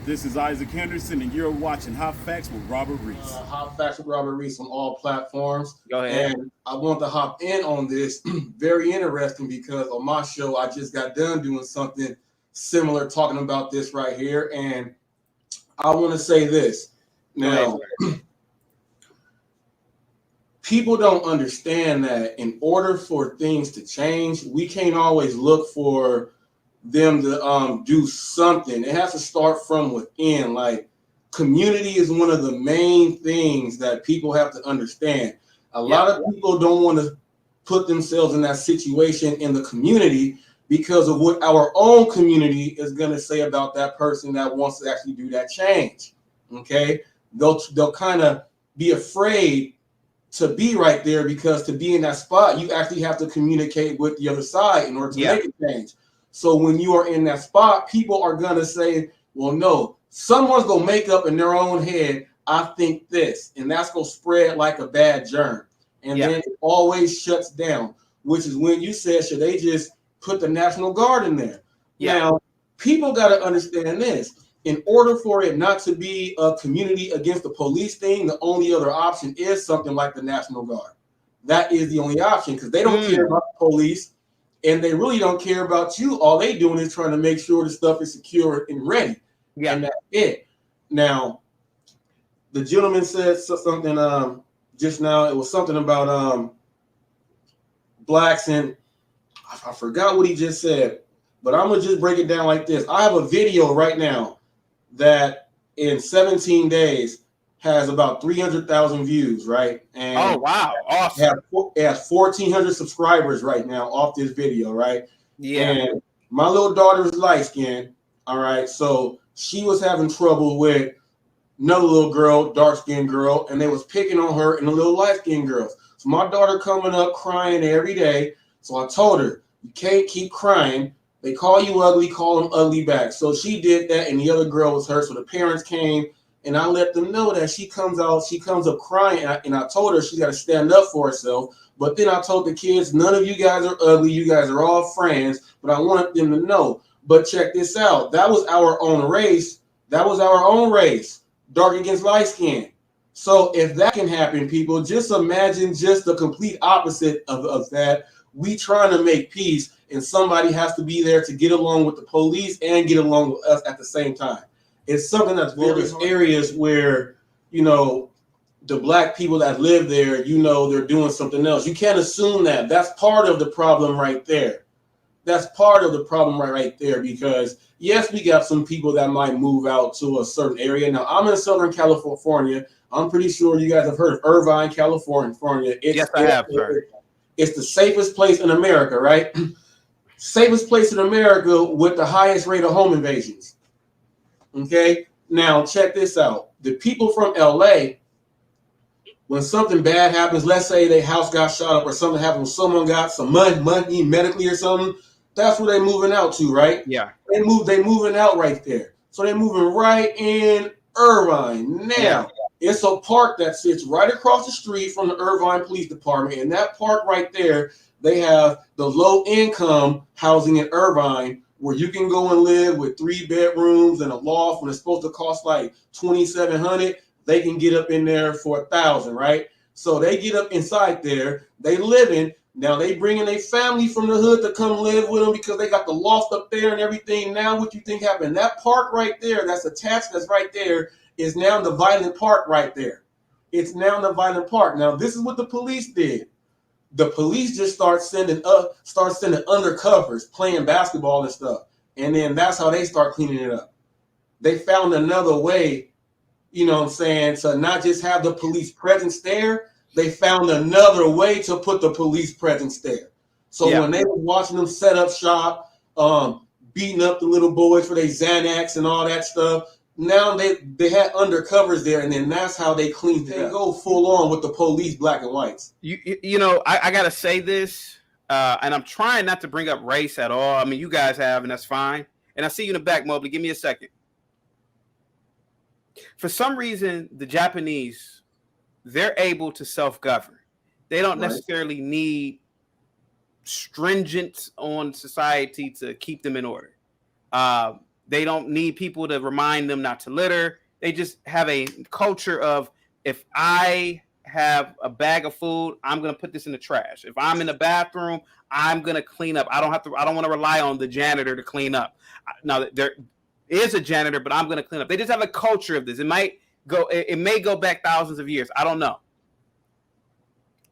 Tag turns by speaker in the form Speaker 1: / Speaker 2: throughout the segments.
Speaker 1: This is Isaac Henderson, and you're watching Hot Facts with Robert Reese.
Speaker 2: Hot Facts with Robert Reese on all platforms.
Speaker 3: Go ahead.
Speaker 2: And I want to hop in on this. Very interesting because on my show, I just got done doing something similar, talking about this right here. And I want to say this. Now, people don't understand that in order for things to change, we can't always look for them to do something. It has to start from within. Like, community is one of the main things that people have to understand. A lot of people don't want to put themselves in that situation in the community because of what our own community is going to say about that person that wants to actually do that change. Okay, they'll kind of be afraid to be right there, because to be in that spot, you actually have to communicate with the other side in order to make a change. So when you are in that spot, people are going to say, well, no, someone's going to make up in their own head, I think this, and that's going to spread like a bad germ. And then it always shuts down, which is when you said, should they just put the National Guard in there? Now, people got to understand this. In order for it not to be a community against the police thing, the only other option is something like the National Guard. That is the only option, because they don't care about the police, and they really don't care about you. All they doing is trying to make sure the stuff is secure and ready. And that's it. Now, the gentleman said something just now. It was something about blacks, and I forgot what he just said, but I'm going to just break it down like this. I have a video right now that in 17 days has about 300,000 views, right? And awesome. It has 1,400 subscribers right now off this video, right? And my little daughter is light skinned, all right? So she was having trouble with another little girl, dark skinned girl, and they was picking on her and the little light skinned girls. So my daughter coming up crying every day. So I told her, you can't keep crying. They call you ugly, call them ugly back. So she did that, and the other girl was hurt. So the parents came, and I let them know that she comes up crying, and I told her she's got to stand up for herself. But then I told the kids, none of you guys are ugly. You guys are all friends. But I wanted them to know. But check this out. That was our own race. Dark against light skin. So if that can happen, people, just imagine just the complete opposite of that. We trying to make peace, and somebody has to be there to get along with the police and get along with us at the same time. It's something that's various areas where, you know, the black people that live there, you know, they're doing something else. You can't assume that. That's part of the problem right there. That's part of the problem right there, because yes, we got some people that might move out to a certain area. Now, I'm in Southern California. I'm pretty sure you guys have heard of Irvine, California.
Speaker 3: Yes, I have, sir.
Speaker 2: It's the safest place in America, right? Safest place in America with the highest rate of home invasions. Okay, now check this out. The people from LA, when something bad happens, let's say their house got shot up or something happened, someone got some money medically or something, that's where they're moving out to, right?
Speaker 3: Yeah.
Speaker 2: They moving out right there. So they're moving right in Irvine. Now, it's a park that sits right across the street from the Irvine Police Department. And that park right there, they have the low income housing in Irvine, where you can go and live with 3 bedrooms and a loft when it's supposed to cost like $2,700. They can get up in there for $1,000, right? So they get up inside there, they live in. Now they bring in a family from the hood to come live with them because they got the loft up there and everything. Now what you think happened? That park right there, that's attached, that's right there, is now the violent park right there. It's now the violent park. Now this is what the police did. The police just start sending undercovers playing basketball and stuff. And then that's how they start cleaning it up. They found another way, you know what I'm saying, to not just have the police presence there. They found another way to put the police presence there. So when they were watching them set up shop, beating up the little boys for their Xanax and all that stuff, now they had undercovers there, and then that's how they cleaned it up. They go full on with the police, black and whites.
Speaker 3: You know, I got to say this, and I'm trying not to bring up race at all. I mean, you guys have, and that's fine. And I see you in the back, Mobley. Give me a second. For some reason, the Japanese, they're able to self-govern. They don't necessarily need stringent on society to keep them in order. They don't need people to remind them not to litter. They just have a culture of, if I have a bag of food, I'm going to put this in the trash. If I'm in the bathroom, I'm going to clean up. I don't want to rely on the janitor to clean up. Now, there is a janitor, but I'm going to clean up. They just have a culture of this. It may go back thousands of years. I don't know.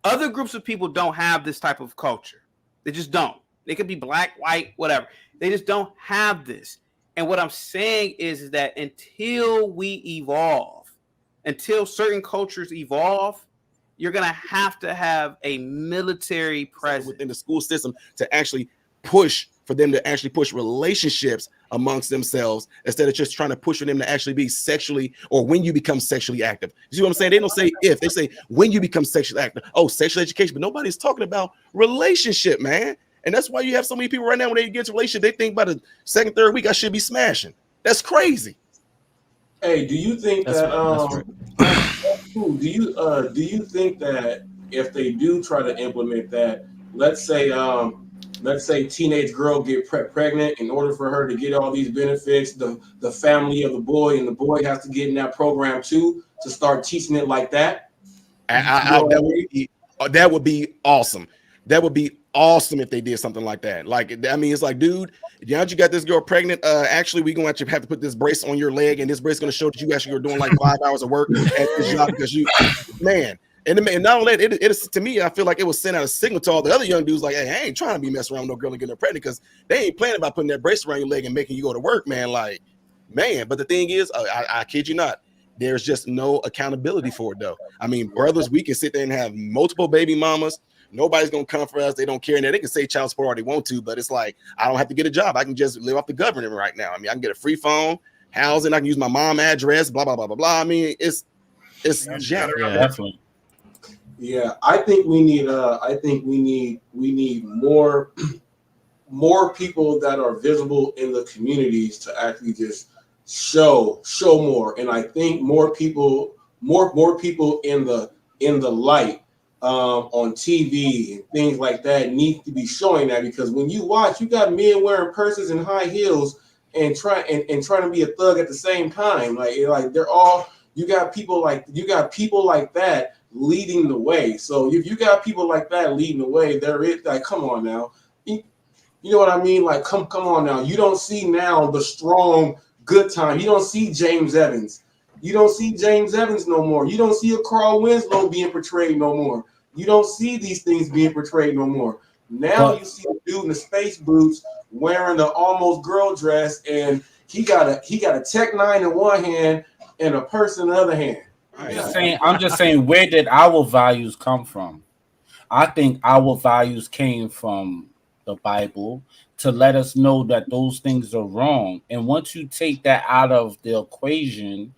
Speaker 3: Other groups of people don't have this type of culture. They just don't. They could be black, white, whatever. They just don't have this. And what I'm saying is that until we evolve, until certain cultures evolve, you're going to have a military presence
Speaker 4: within the school system to actually push relationships amongst themselves, instead of just trying to push for them to actually be sexually, or when you become sexually active. You see what I'm saying? They don't say if, they say when you become sexually active. Oh, sexual education, but nobody's talking about relationship, man. And that's why you have so many people right now, when they get to relationship, they think by the second, third week, I should be smashing. That's crazy.
Speaker 2: Hey, do you think do you think that if they do try to implement that, let's say teenage girl get pregnant, in order for her to get all these benefits, the family of the boy and the boy has to get in that program too, to start teaching it like that?
Speaker 4: That would be awesome. That would be awesome if they did something like that. Like, I mean, it's like, dude, now that you got this girl pregnant, actually, we're going to have to put this brace on your leg, and this brace is going to show that you actually are doing like 5 hours of work at this job, because you, man. And not only that, it is, to me, I feel like it was sent out a signal to all the other young dudes, like, hey, I ain't trying to be messing around with no girl and getting her pregnant, because they ain't planning about putting that brace around your leg and making you go to work, man. Like, man. But the thing is, I kid you not, there's just no accountability for it, though. I mean, brothers, we can sit there and have multiple baby mamas. Nobody's gonna come for us. They don't care. Now they can say child support all they want to, but it's like, I don't have to get a job. I can just live off the government right now. I mean, I can get a free phone, housing. I can use my mom address. Blah blah blah blah blah. I mean, it's
Speaker 5: definitely.
Speaker 2: Yeah, I think we need more people that are visible in the communities to actually just show more. And I think more people in the light on TV and things like that need to be showing that, because when you watch, you got men wearing purses and high heels and trying to be a thug at the same time. Like they're all, you got people like that leading the way. So if you got people like that leading the way, there is, like, come on now. You know what I mean? Like, come on now. You don't see now the strong good time. You don't see James Evans. You don't see James Evans no more. You don't see a Carl Winslow being portrayed no more. You don't see these things being portrayed no more. Now you see a dude in the space boots wearing the almost girl dress, and he got a Tech 9 in one hand and a purse in the other hand.
Speaker 5: I'm just saying, where did our values come from? I think our values came from the Bible to let us know that those things are wrong. And once you take that out of the equation,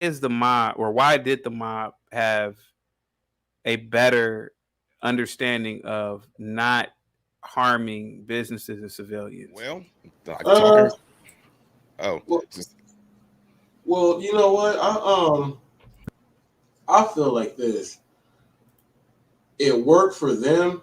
Speaker 3: is the mob, or why did the mob have a better understanding of not harming businesses and civilians?
Speaker 4: Well,
Speaker 2: well, you know what? I feel like this. It worked for them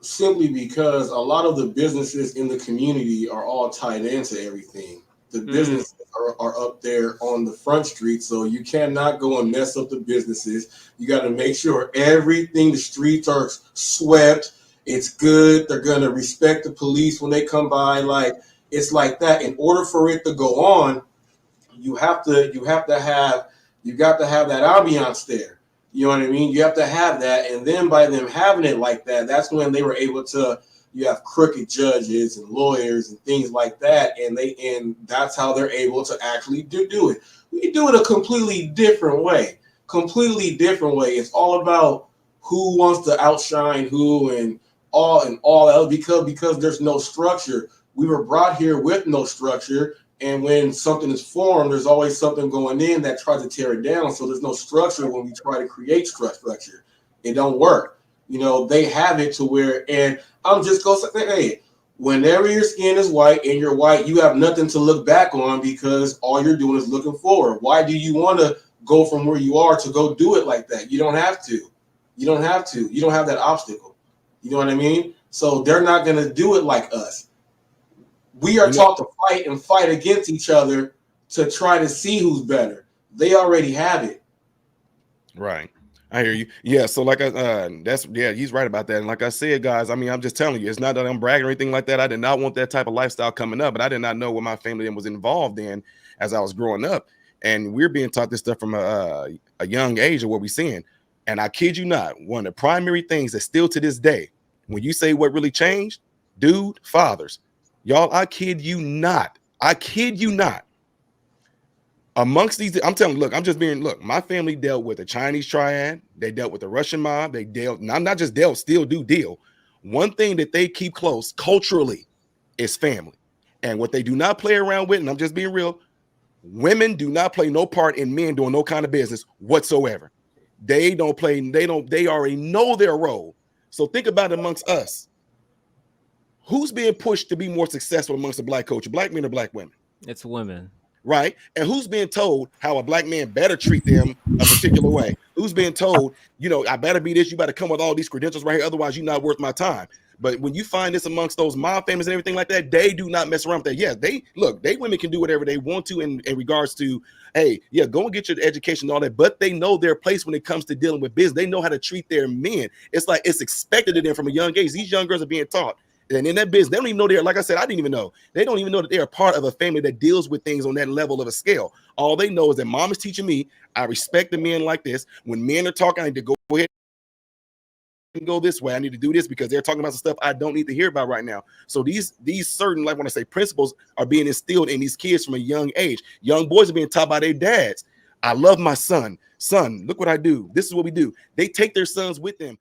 Speaker 2: simply because a lot of the businesses in the community are all tied into everything. The businesses are up there on the front street, so you cannot go and mess up the businesses. You got to make sure everything, the streets are swept. It's good. They're going to respect the police when they come by. Like, it's like that. In order for it to go on, you got to have that ambiance there. You know what I mean? You have to have that. And then by them having it like that, that's when they were able to, you have crooked judges and lawyers and things like that. And that's how they're able to actually do it. We do it a completely different way. It's all about who wants to outshine who and all that, because there's no structure. We were brought here with no structure. And when something is formed, there's always something going in that tries to tear it down. So there's no structure when we try to create structure. It don't work. You know, they have it to where, and I'm just going to say, hey, whenever your skin is white and you're white, you have nothing to look back on, because all you're doing is looking forward. Why do you want to go from where you are to go do it like that? You don't have to. You don't have that obstacle. You know what I mean? So they're not going to do it like us. We are taught to fight and fight against each other to try to see who's better. They already have it.
Speaker 4: Right. I hear you. Yeah. So like, he's right about that. And like I said, guys, I mean, I'm just telling you, it's not that I'm bragging or anything like that. I did not want that type of lifestyle coming up, but I did not know what my family was involved in as I was growing up. And we're being taught this stuff from a young age of what we're seeing. And I kid you not, one of the primary things that still to this day, when you say what really changed, dude, fathers, y'all, I kid you not. Amongst these, I'm telling you, look, my family dealt with a Chinese triad. They dealt with the Russian mob. They dealt, not just dealt, still do deal. One thing that they keep close culturally is family. And what they do not play around with, and I'm just being real, women do not play no part in men doing no kind of business whatsoever. They already know their role. So think about it amongst us. Who's being pushed to be more successful amongst the black culture, black men or black women?
Speaker 6: It's women.
Speaker 4: Right. And who's being told how a black man better treat them a particular way? Who's being told, I better be this, you better come with all these credentials right here, otherwise you're not worth my time. But when you find this amongst those mob families and everything like that, they do not mess around with that. Yeah, they women can do whatever they want to in regards to, hey, yeah, go and get your education and all that. But they know their place when it comes to dealing with business. They know how to treat their men. It's like it's expected of them from a young age. These young girls are being taught. And in that business, they don't even know they're, like I said, I didn't even know. They don't even know that they're a part of a family that deals with things on that level of a scale. All they know is that mom is teaching me, I respect the men like this. When men are talking, I need to go ahead and go this way. I need to do this because they're talking about some stuff I don't need to hear about right now. So these certain, like when I say principles, are being instilled in these kids from a young age. Young boys are being taught by their dads. I love my son. Son, look what I do. This is what we do. They take their sons with them.